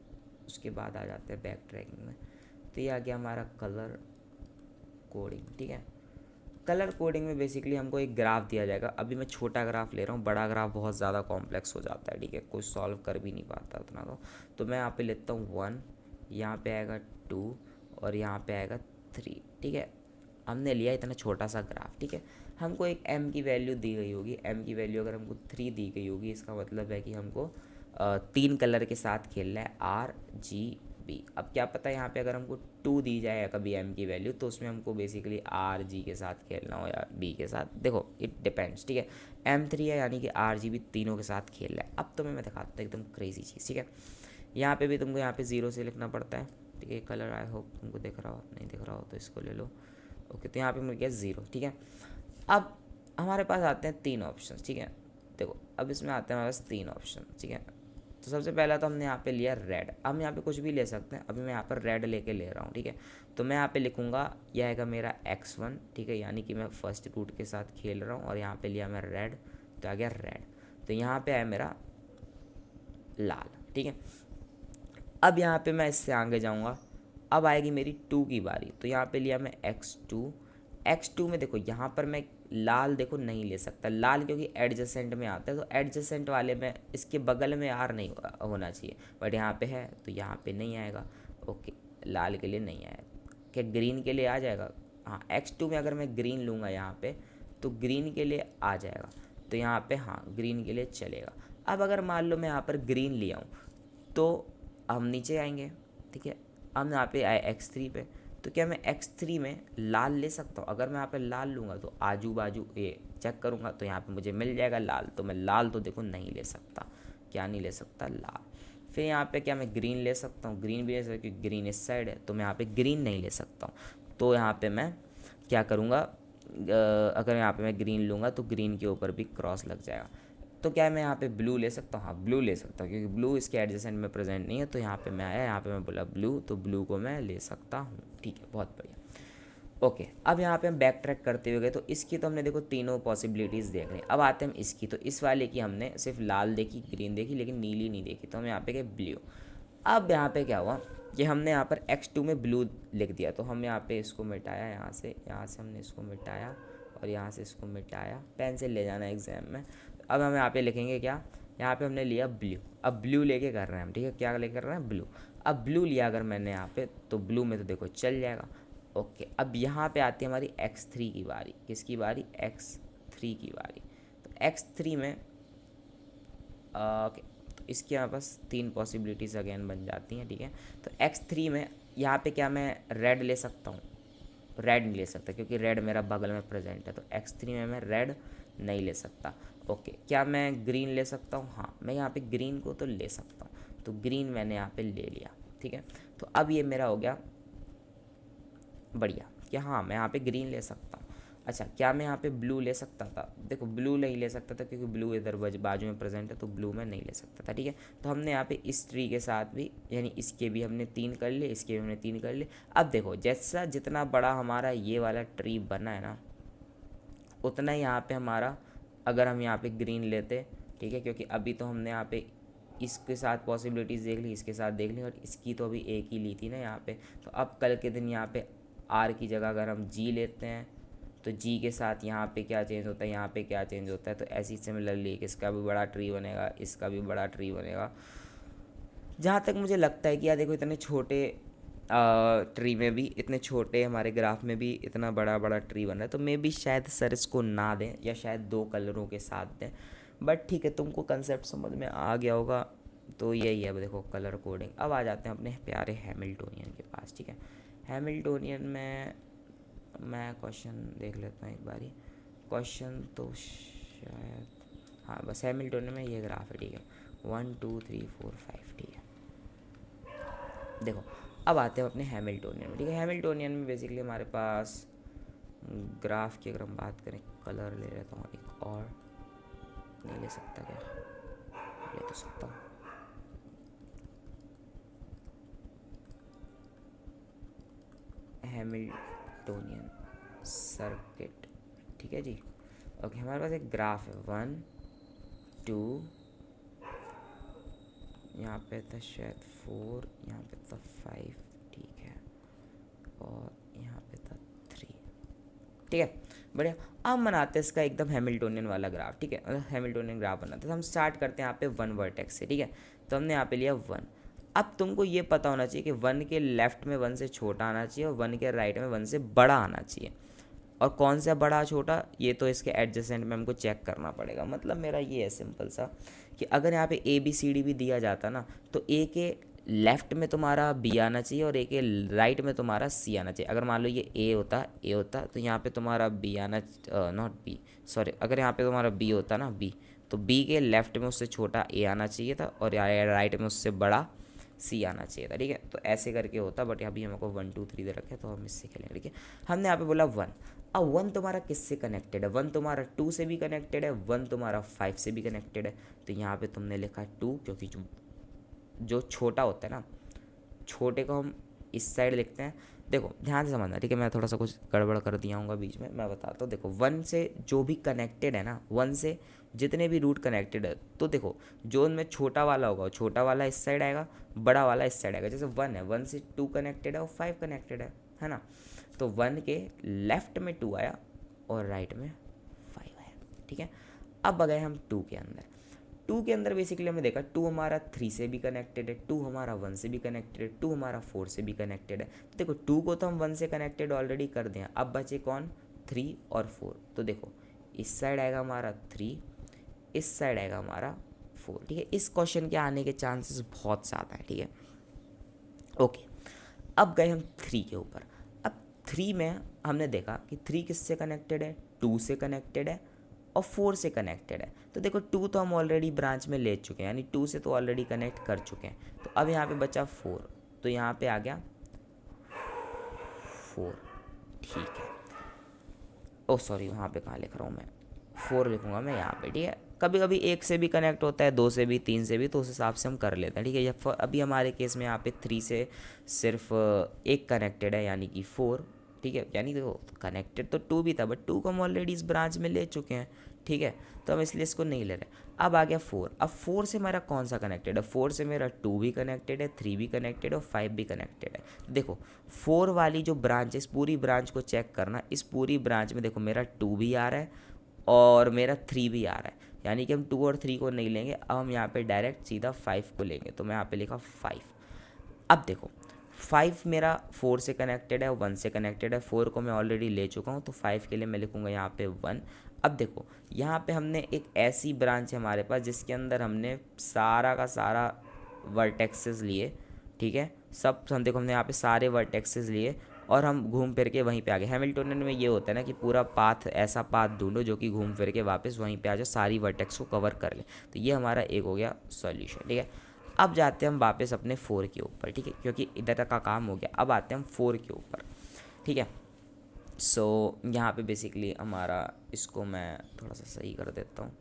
उसके बाद आ जाते हैं बैक ट्रैकिंग में। तो ये आ गया हमारा कलर कोडिंग, ठीक है। कलर कोडिंग में बेसिकली हमको एक ग्राफ दिया जाएगा। अभी मैं छोटा ग्राफ ले रहा हूँ, बड़ा ग्राफ बहुत ज़्यादा कॉम्प्लेक्स हो जाता है, ठीक है, कोई सॉल्व कर भी नहीं पाता उतना। तो मैं यहाँ पे लेता हूँ 1, यहाँ पे आएगा 2 और यहाँ पे आएगा 3, ठीक है। हमने लिया इतना छोटा सा ग्राफ, ठीक है। हमको एक m की वैल्यू दी गई होगी, m की वैल्यू अगर हमको 3 दी गई होगी, इसका मतलब है कि हमको 3 कलर के साथ खेलना है, RGB। अब क्या पता यहाँ पे अगर हमको 2 दी जाए कभी m की वैल्यू, तो उसमें हमको बेसिकली RG के साथ खेलना हो या B के साथ, देखो इट डिपेंड्स, ठीक है। M3 है यानी कि RGB तीनों के साथ खेल रहा है। अब तो मैं दिखाता हूँ एकदम क्रेजी चीज़, ठीक है। यहाँ पे भी तुमको यहाँ पे 0 से लिखना पड़ता है, ठीक है। कलर आई होप तुमको दिख रहा हो, नहीं दिख रहा हो तो इसको ले लो, ओके। तो यहाँ पे मिल गया 0, ठीक है। अब हमारे पास आते हैं 3 ऑप्शन, ठीक है। देखो अब इसमें आते हैं हमारे पास 3 ऑप्शन, ठीक है। तो सबसे पहला तो हमने यहाँ पे लिया रेड। हम यहाँ पे कुछ भी ले सकते हैं, अभी मैं यहाँ पर रेड लेके ले रहा हूँ, ठीक है। तो मैं यहाँ पे लिखूँगा, यह आएगा मेरा x1, ठीक है, यानी कि मैं फर्स्ट रूट के साथ खेल रहा हूँ। और यहाँ पे लिया मैं रेड, तो आ गया रेड। तो यहाँ पे आया मेरा लाल, ठीक है। अब यहाँ पे मैं इससे आगे जाऊँगा, अब आएगी मेरी 2 की बारी। तो यहाँ पे लिया मैं x2 में देखो यहाँ पर मैं लाल देखो नहीं ले सकता, लाल क्योंकि एडजेसेंट में आता है। तो एडजेसेंट वाले में इसके बगल में आर नहीं होना चाहिए, बट यहाँ पे है तो यहाँ पे नहीं आएगा, ओके। लाल के लिए नहीं आएगा, क्या ग्रीन के लिए आ जाएगा? हाँ, x2 में अगर मैं ग्रीन लूँगा यहाँ पे तो ग्रीन के लिए आ जाएगा, तो यहाँ पे हाँ ग्रीन के लिए चलेगा। अब अगर मान लो मैं यहाँ पर ग्रीन लिया हूँ तो हम नीचे आएंगे, ठीक है। हम यहाँ पे आए x3 पे, तो क्या मैं x3 में लाल ले सकता हूँ? अगर मैं यहाँ पे लाल लूँगा तो आजू बाजू ये चेक करूँगा तो यहाँ पे मुझे मिल जाएगा लाल। तो मैं लाल तो देखो नहीं ले सकता, क्या नहीं ले सकता? लाल। फिर यहाँ पे क्या मैं ग्रीन ले सकता हूँ? ग्रीन भी ले सकता हूँ क्योंकि ग्रीन इस साइड है, तो मैं यहाँ पे ग्रीन नहीं ले सकता हूँ। तो यहाँ पे मैं क्या करूँगा, अगर यहाँ पे मैं ग्रीन लूँगा तो ग्रीन के ऊपर भी क्रॉस लग जाएगा। तो क्या मैं यहाँ पे ब्लू ले सकता हूँ? हाँ ब्लू ले सकता हूँ क्योंकि ब्लू इसके एडजेसेंट में प्रेजेंट नहीं है। तो यहाँ पे मैं आया, यहाँ पे मैं बोला ब्लू, तो ब्लू को मैं ले सकता हूँ, ठीक है, बहुत बढ़िया। ओके, अब यहाँ पे हम बैक ट्रैक करते हुए गए, तो इसकी तो हमने देखो तीनों पॉसिबिलिटीज़ देख रहे हैं। अब आते हैं हम इसकी, तो इस वाले की हमने सिर्फ लाल देखी, ग्रीन देखी, लेकिन नीली नहीं देखी। तो हम यहाँ पे गए ब्लू। अब यहाँ पे क्या हुआ कि हमने यहाँ पर x2 में ब्लू लिख दिया, तो हम यहाँ पे इसको मिटाया, यहाँ से हमने इसको मिटाया और यहाँ से इसको मिटाया। पेंसिल ले जाना एग्जाम में। अब हम यहाँ पे लिखेंगे क्या, यहाँ पे हमने लिया ब्लू। अब ब्लू लेके कर रहे हैं हम, ठीक है, क्या लेके कर रहे हैं? ब्लू। अब ब्लू लिया अगर मैंने यहाँ पे, तो ब्लू में तो देखो चल जाएगा, ओके। अब यहाँ पे आती है हमारी x3 की बारी। किसकी बारी? x3 की बारी। तो x3 में ओके, तो इसके यहाँ पास 3 पॉसिबिलिटीज़ अगेन बन जाती हैं, ठीक है। तो x3 में यहाँ पे क्या मैं रेड ले सकता हूँ? रेड नहीं ले सकता क्योंकि रेड मेरा बगल में प्रेजेंट है। तो x3 में मैं रेड नहीं ले सकता। ओके, क्या मैं ग्रीन ले सकता हूँ? हाँ, मैं यहाँ पे ग्रीन को तो ले सकता हूँ, तो ग्रीन मैंने यहाँ पे ले लिया। ठीक है, तो अब ये मेरा हो गया बढ़िया कि हाँ मैं यहाँ पे ग्रीन ले सकता हूँ। अच्छा, क्या मैं यहाँ पे ब्लू ले सकता था? देखो ब्लू नहीं ले सकता था क्योंकि ब्लू इधर बाजू में प्रेजेंट है, तो ब्लू मैं नहीं ले सकता था। ठीक है, तो हमने यहाँ पे इस ट्री के साथ भी, यानी इसके भी हमने 3 कर लिए, इसके भी हमने 3 कर लिए। अब देखो जैसा जितना बड़ा हमारा ये वाला ट्री बना है ना, उतना ही यहाँ पे हमारा, अगर हम यहाँ पे ग्रीन लेते, ठीक है, क्योंकि अभी तो हमने यहाँ पे इसके साथ पॉसिबिलिटीज़ देख ली, इसके साथ देख ली, और इसकी तो अभी एक ही ली थी ना यहाँ पे। तो अब कल के दिन यहाँ पे आर की जगह अगर हम जी लेते हैं, तो जी के साथ यहाँ पे क्या चेंज होता है, यहाँ पे क्या चेंज होता है, तो ऐसी सिमिलरली इसका भी बड़ा ट्री बनेगा, इसका भी बड़ा ट्री बनेगा। जहाँ तक मुझे लगता है कि यार देखो इतने छोटे ट्री में भी, इतने छोटे हमारे ग्राफ में भी इतना बड़ा बड़ा ट्री बन रहा है, तो मे भी शायद सर इसको ना दें, या शायद 2 कलरों के साथ दें। बट ठीक है, तुमको कंसेप्ट समझ में आ गया होगा, तो यही है देखो कलर कोडिंग। अब आ जाते हैं अपने प्यारे हैमिल्टोनियन के पास। ठीक है, हैमिल्टोनियन में मैं क्वेश्चन देख लेता हूँ एक बारी। क्वेश्चन तो शायद, हाँ बस हैमिल्टोनियन में ये ग्राफ है। ठीक है, 1 2 3 4 5। ठीक है, देखो अब आते हैं अपने हैमिल्टोनियन में। ठीक है, हैमिल्टोनियन में बेसिकली हमारे पास ग्राफ की अगर हम बात करें, कलर ले लेता हूँ एक और, नहीं ले सकता क्या? ले तो सकता हूँ। Hamiltonian circuit. ठीक है जी, ओके, हमारे पास एक ग्राफ है 1 2, यहाँ पे था शायद 4, यहाँ पे था 5, ठीक है, और यहाँ पे था 3। ठीक है, बढ़िया। अब बनाते हैं इसका एकदम हैमिल्टोनियन वाला ग्राफ। ठीक है, हैमिल्टोनियन ग्राफ बनाते हैं, तो हम स्टार्ट करते हैं यहाँ पे 1 वर्टेक्स से। ठीक है, तो हमने यहाँ पे लिया 1। अब तुमको ये पता होना चाहिए कि 1 के लेफ्ट में 1 से छोटा आना चाहिए, और 1 के राइट में 1 से बड़ा आना चाहिए। और कौन सा बड़ा छोटा, ये तो इसके एडजेसेंट में हमको चेक करना पड़ेगा। मतलब मेरा ये है सिंपल सा, कि अगर यहाँ पे ए बी सी डी भी दिया जाता ना, तो ए के लेफ्ट में तुम्हारा बी आना चाहिए, और ए के राइट में तुम्हारा सी आना चाहिए। अगर मान लो ये ए होता तो यहाँ पे तुम्हारा बी आना, नॉट बी, सॉरी, अगर यहाँ पे तुम्हारा बी होता ना, बी, तो बी के लेफ्ट में उससे छोटा ए आना चाहिए था, और राइट में उससे बड़ा सी आना चाहिए था। ठीक है, तो ऐसे करके होता, बट यहाँ भी हमको 1 2 3 दे रखे, तो हम इससे खेलेंगे। ठीक है, हमने यहाँ पे बोला 1। अब 1 तुम्हारा किससे कनेक्टेड है? 1 तुम्हारा 2 से भी कनेक्टेड है, 1 तुम्हारा 5 से भी कनेक्टेड है। तो यहाँ पे तुमने लिखा 2, क्योंकि जो छोटा होता है ना, छोटे को हम इस साइड लिखते हैं। देखो ध्यान से समझना, ठीक है, मैं थोड़ा सा कुछ गड़बड़ कर दिया हूँ बीच में, मैं बताता हूँ। देखो 1 से जो भी कनेक्टेड है ना, 1 से जितने भी रूट कनेक्टेड है, तो देखो जो उनमें छोटा वाला होगा, छोटा वाला इस साइड आएगा, बड़ा वाला इस साइड आएगा। जैसे 1 है, 1 से 2 कनेक्टेड है और 5 कनेक्टेड है ना, तो 1 के लेफ्ट में 2 आया और राइट में 5 आया। ठीक है, अब आ गए हम 2 के अंदर। 2 के अंदर बेसिकली हमने देखा 2 हमारा 3 से भी कनेक्टेड है, 2 हमारा 1 से भी कनेक्टेड है, 2 हमारा 4 से भी कनेक्टेड है। तो देखो 2 को तो हम 1 से कनेक्टेड ऑलरेडी कर दें, अब बचे कौन? 3 और 4। तो देखो इस साइड आएगा हमारा 3, इस साइड आएगा हमारा 4। ठीक है, इस क्वेश्चन के आने के चांसेस बहुत ज़्यादा है। ठीक है, ओके, अब गए हम 3 के ऊपर। अब 3 में हमने देखा कि 3 किससे कनेक्टेड है? 2 से कनेक्टेड है और 4 से कनेक्टेड है। तो देखो 2 तो हम ऑलरेडी ब्रांच में ले चुके हैं, यानी 2 से तो ऑलरेडी कनेक्ट कर चुके हैं। तो अब यहाँ पे बचा 4, तो यहाँ पे आ गया 4। ठीक है, ओह सॉरी, वहाँ पे कहाँ लिख रहा हूँ मैं, 4 लिखूँगा मैं यहाँ पे। ठीक है, कभी कभी 1 से भी कनेक्ट होता है, 2 से भी, 3 से भी, तो उस हिसाब से हम कर लेते हैं। ठीक है, अभी हमारे केस में यहाँ पे 3 से सिर्फ एक कनेक्टेड है, यानी कि 4। ठीक है, यानी देखो कनेक्टेड तो 2 भी था, बट 2 को हम ऑलरेडी इस ब्रांच में ले चुके हैं। ठीक है, तो हम इसलिए इसको नहीं ले रहे। अब आ गया 4। अब 4 से मेरा कौन सा कनेक्टेड है? 4 से मेरा 2 भी कनेक्टेड है, 3 भी कनेक्टेड है और 5 भी कनेक्टेड है। देखो 4 वाली जो ब्रांच है, इस पूरी ब्रांच को चेक करना, इस पूरी ब्रांच में देखो मेरा 2 भी आ रहा है और मेरा 3 भी आ रहा है, यानी कि हम 2 और 3 को नहीं लेंगे। अब हम यहाँ पे डायरेक्ट सीधा 5 को लेंगे, तो मैं यहाँ पे लिखा 5। अब देखो 5 मेरा 4 से कनेक्टेड है, 1 से कनेक्टेड है, 4 को मैं ऑलरेडी ले चुका हूँ, तो 5 के लिए मैं लिखूँगा यहाँ पे 1। अब देखो यहाँ पे हमने एक ऐसी ब्रांच है हमारे पास जिसके अंदर हमने सारा का सारा वर्टेक्सेस लिए। ठीक है, सब हम देखो हमने यहाँ पे सारे वर्टेक्सेस लिए, और हम घूम फिर के वहीं पे आ गए। हैमिल्टोनियन में ये होता है ना कि पूरा पाथ, ऐसा पाथ ढूंढो जो कि घूम फिर के वापस वहीं पे आ जाए, सारी वर्टेक्स को कवर कर ले। तो ये हमारा एक हो गया सॉल्यूशन, ठीक है। अब जाते हैं हम वापस अपने 4 के ऊपर, ठीक है, क्योंकि इधर तक का काम हो गया। अब आते हैं हम 4 के ऊपर, ठीक है। सो यहाँ पे बेसिकली हमारा, इसको मैं थोड़ा सा सही कर देता हूँ।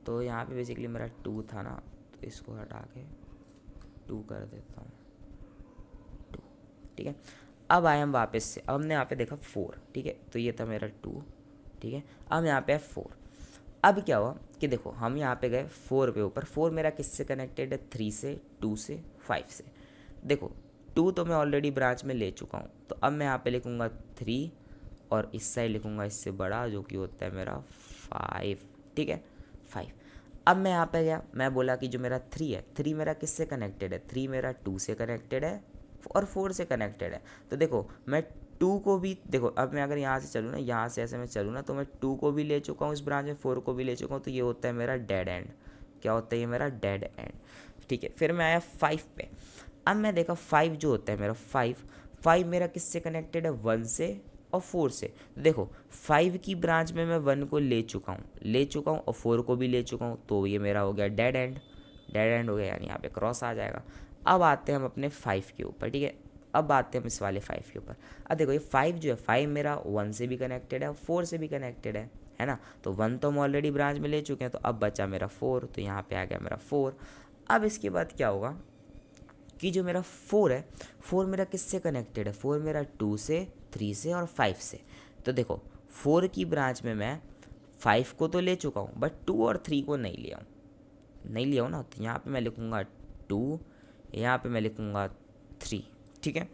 तो यहाँ पे बेसिकली मेरा 2 था ना, तो इसको हटा के 2 कर देता हूँ, 2, ठीक है। अब आए हम वापस से, अब हमने यहाँ पे देखा 4, ठीक है, तो ये था मेरा 2, ठीक है। अब यहाँ पे है 4। अब क्या हुआ कि देखो हम यहाँ पे गए 4 पे ऊपर। 4 मेरा किससे कनेक्टेड है? 3 से, 2 से, 5 से। देखो 2 तो मैं ऑलरेडी ब्रांच में ले चुका हूँ, तो अब मैं यहाँ पे लिखूँगा 3 और इस साइड लिखूँगा इससे बड़ा जो कि होता है मेरा 5, ठीक है, 5। अब मैं यहाँ पे गया, मैं बोला कि जो मेरा 3 है, 3 मेरा किससे कनेक्टेड है? 3 मेरा 2 से कनेक्टेड है और 4 से कनेक्टेड है। तो देखो मैं 2 को भी, देखो अब मैं अगर यहाँ से चलूँ ना, यहाँ से ऐसे मैं चलूँ ना, तो मैं 2 को भी ले चुका हूँ इस ब्रांच में, 4 को भी ले चुका हूँ, तो ये होता है मेरा डेड एंड। क्या होता है ये? मेरा डेड एंड, ठीक है। फिर मैं आया 5 पे। अब मैं देखा 5 जो होता है मेरा 5 मेरा किससे कनेक्टेड है? 1 से और 4 से। देखो 5 की ब्रांच में मैं 1 को ले चुका हूँ और 4 को भी ले चुका हूँ, तो ये मेरा हो गया डेड एंड, डेड एंड हो गया, यानी यहाँ पे क्रॉस आ जाएगा। अब आते हैं हम अपने 5 के ऊपर, ठीक है। अब आते हैं हम इस वाले 5 के ऊपर। अब देखो ये 5 जो है, 5 मेरा 1 से भी कनेक्टेड है और 4 से भी कनेक्टेड है ना। तो 1 तो हम ऑलरेडी ब्रांच में ले चुके हैं, तो अब बचा मेरा 4, तो यहाँ पे आ गया मेरा 4। अब इसके बाद क्या होगा कि जो मेरा 4 है, 4 मेरा किससे कनेक्टेड है? 4 मेरा 2 से, 3 से और 5 से। तो देखो 4 की ब्रांच में मैं 5 को तो ले चुका हूँ, बट 2 और 3 को नहीं लिया हूँ ना। तो यहाँ पे मैं लिखूँगा 2, यहाँ पे मैं लिखूँगा 3, ठीक है।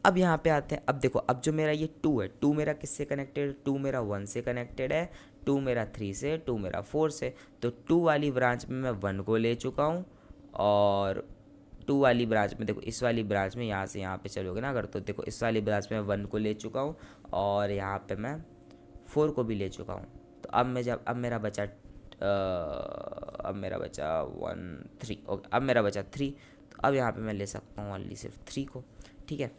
अब यहाँ पे आते हैं, अब देखो अब जो मेरा ये 2 है, 2 मेरा किससे कनेक्टेड है? 2 मेरा 1 से कनेक्टेड है, 2 मेरा 3 से, 2 मेरा 4 से। तो 2 वाली ब्रांच में मैं 1 को ले चुका हूँ, और 2 वाली ब्रांच में, देखो इस वाली ब्रांच में यहाँ से यहाँ पे चलोगे ना अगर, तो देखो इस वाली ब्रांच में 1 को ले चुका हूँ और यहाँ पे मैं 4 को भी ले चुका हूँ। तो अब मेरा बचा 1, 3, ओके, अब मेरा बचा 3। तो अब यहाँ पे मैं ले सकता हूँ ओनली सिर्फ 3 को, ठीक है,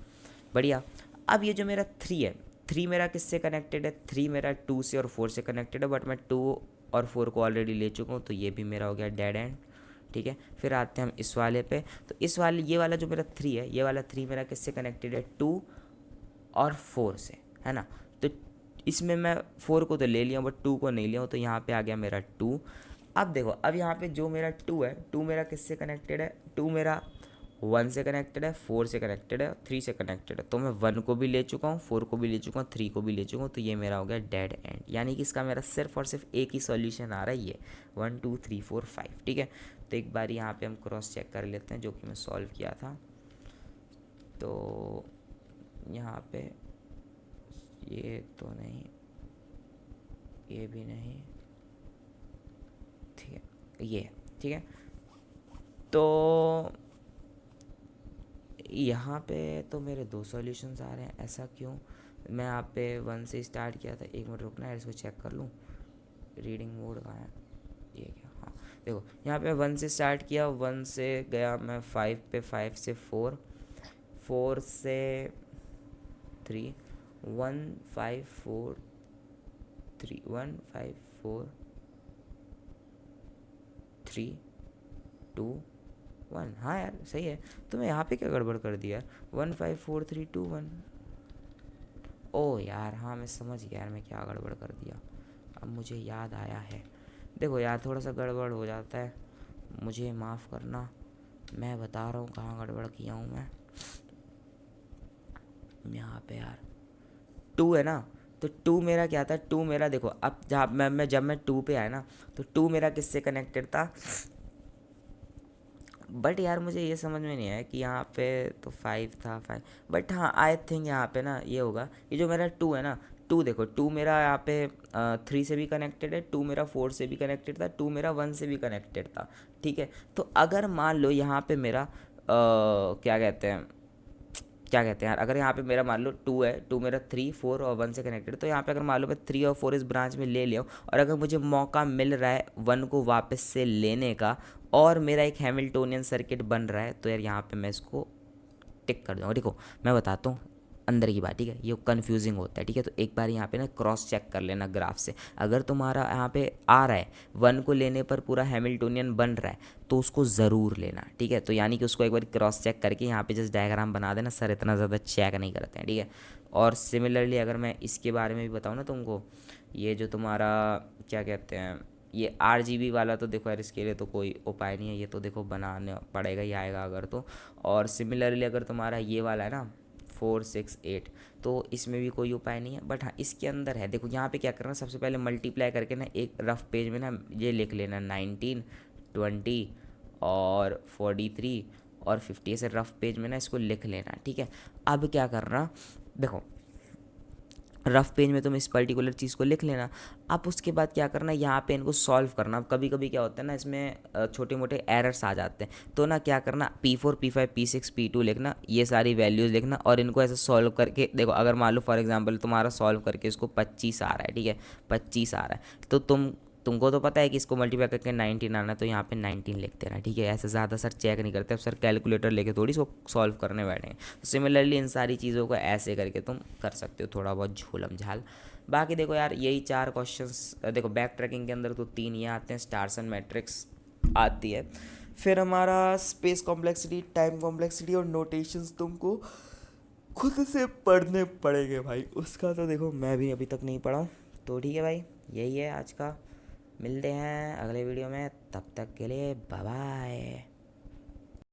बढ़िया। अब ये जो मेरा 3 है, 3 मेरा किससे कनेक्टेड है? 3 मेरा 2 से और 4 से कनेक्टेड है, बट मैं 2 और 4 को ऑलरेडी ले चुका हूँ, तो ये भी मेरा हो गया डेड एंड, ठीक है। फिर आते हैं हम इस वाले पे। तो इस वाले, ये वाला जो मेरा 3 है, ये वाला 3 मेरा किससे कनेक्टेड है? 2 और 4 से, है ना। तो इसमें मैं 4 को तो ले लिया हूँ बट 2 को नहीं लिया हूँ, तो यहाँ पे आ गया मेरा 2। अब देखो अब यहाँ पे जो मेरा 2 है, 2 मेरा किससे कनेक्टेड है? 2 मेरा 1 से कनेक्टेड है, 4 से कनेक्टेड है, 3 से कनेक्टेड है। तो मैं 1 को भी ले चुका हूँ, 4 को भी ले चुका हूँ, 3 को भी ले चुका हूँ, तो ये मेरा हो गया डेड एंड। यानी कि इसका मेरा सिर्फ और सिर्फ एक ही सॉल्यूशन आ रहा है, ये 1 2 3 4 5, ठीक है। तो एक बार यहाँ पे हम क्रॉस चेक कर लेते हैं जो कि मैं सॉल्व किया था। तो यहाँ पे ये तो नहीं, ये भी नहीं, ठीक है, ये ठीक है। तो यहाँ पे तो मेरे 2 सॉल्यूशंस आ रहे हैं, ऐसा क्यों? मैं यहाँ पे 1 से स्टार्ट किया था, एक मिनट रुकना है, इसको चेक कर लूँ, रीडिंग मोड कहाँ है, ये क्या, हाँ देखो यहाँ पे 1 से स्टार्ट किया, 1 से गया मैं 5 पे, 5 से 4, 4 से 3, 1 5 4 3, 1 5 4 3 2 1। हाँ यार सही है। तो मैं यहाँ पे क्या गड़बड़ कर दिया? 1 5 4 3 2 1। ओह यार, हाँ मैं समझ गया यार, मैं क्या गड़बड़ कर दिया, अब मुझे याद आया है। देखो यार थोड़ा सा गड़बड़ हो जाता है, मुझे माफ़ करना, मैं बता रहा हूँ कहाँ गड़बड़ किया हूँ मैं। यहाँ पे यार 2 है ना, तो 2 मेरा क्या था? 2 मेरा देखो, अब जब मैं 2 पे आया ना, तो 2 मेरा किससे कनेक्टेड था? बट यार मुझे ये समझ में नहीं आया कि यहाँ पे तो 5 था, 5, बट हाँ आई थिंक यहाँ पे ना ये होगा, ये जो मेरा 2 है ना, 2 देखो 2 मेरा यहाँ पे 3 से भी कनेक्टेड है, 2 मेरा 4 से भी कनेक्टेड था, 2 मेरा 1 से भी कनेक्टेड था, ठीक है। तो अगर मान लो यहाँ पे मेरा क्या कहते हैं यार, अगर यहाँ पे मेरा मान लो 2 है, 2 मेरा 3 4 और 1 से कनेक्टेड, तो यहाँ पे अगर मान लो मैं 3 और 4 इस ब्रांच में ले लिया हूँ, और अगर मुझे मौका मिल रहा है 1 को वापस से लेने का, और मेरा एक हैमिल्टोनियन सर्किट बन रहा है, तो यार यहाँ पे मैं इसको टिक कर दूँगा। देखो मैं बताता हूँ, अंदर की बात, ठीक है, ये कन्फ्यूजिंग होता है, ठीक है। तो एक बार यहाँ पे ना क्रॉस चेक कर लेना ग्राफ से, अगर तुम्हारा यहाँ पे आ रहा है 1 को लेने पर पूरा हैमिल्टोनियन बन रहा है तो उसको ज़रूर लेना, ठीक है। तो यानी कि उसको एक बार क्रॉस चेक करके यहाँ पे जस्ट डायग्राम बना देना, सर इतना ज़्यादा चेक नहीं करते हैं, ठीक है। और सिमिलरली अगर मैं इसके बारे में भी बताऊँ ना तुमको, ये जो तुम्हारा क्या कहते हैं, ये RGB वाला, तो देखो यार इसके लिए तो कोई उपाय नहीं है, ये तो देखो बनाना पड़ेगा ही आएगा अगर तो। और सिमिलरली अगर तुम्हारा ये वाला है ना 468, तो इसमें भी कोई उपाय नहीं है, बट हाँ इसके अंदर है। देखो यहाँ पे क्या करना, सबसे पहले मल्टीप्लाई करके ना एक रफ पेज में ना ये लिख लेना 19, 20 और 43 और 50, ऐसे रफ पेज में ना इसको लिख लेना, ठीक है। अब क्या करना, देखो रफ पेज में तुम इस पर्टिकुलर चीज़ को लिख लेना। अब उसके बाद क्या करना, यहाँ पे इनको सॉल्व करना। अब कभी कभी क्या होता है ना, इसमें छोटे मोटे एरर्स आ जाते हैं, तो ना क्या करना, P4 P5 P6 P2 लिखना, ये सारी वैल्यूज़ लिखना और इनको ऐसे सॉल्व करके देखो। अगर मान लो फॉर एग्जांपल तुम्हारा सॉल्व करके इसको 25 आ रहा है, ठीक है, 25 आ रहा है, तो तुमको तो पता है कि इसको मल्टीप्लाई करके 19 आना है, तो यहाँ पे 19 लिख देना, ठीक है। ऐसे ज़्यादा सर चेक नहीं करते, अब सर कैलकुलेटर लेके थोड़ी इसको सॉल्व करने बैठे हैं। तो सिमिलरली इन सारी चीज़ों को ऐसे करके तुम कर सकते हो, थोड़ा बहुत झोलम झाल। बाकी देखो यार यही 4 क्वेश्चंस, देखो बैक ट्रैकिंग के अंदर तो 3 ये आते हैं, स्टार्स एंड मैट्रिक्स आती है, फिर हमारा स्पेस कॉम्प्लेक्सिटी, टाइम कॉम्प्लेक्सिटी और नोटेशंस तुमको खुद से पढ़ने पड़ेंगे भाई, उसका तो देखो मैं भी अभी तक नहीं पढ़ा हूँ। तो ठीक है भाई, यही है आज का, मिलते हैं अगले वीडियो में, तब तक के लिए बाय बाय।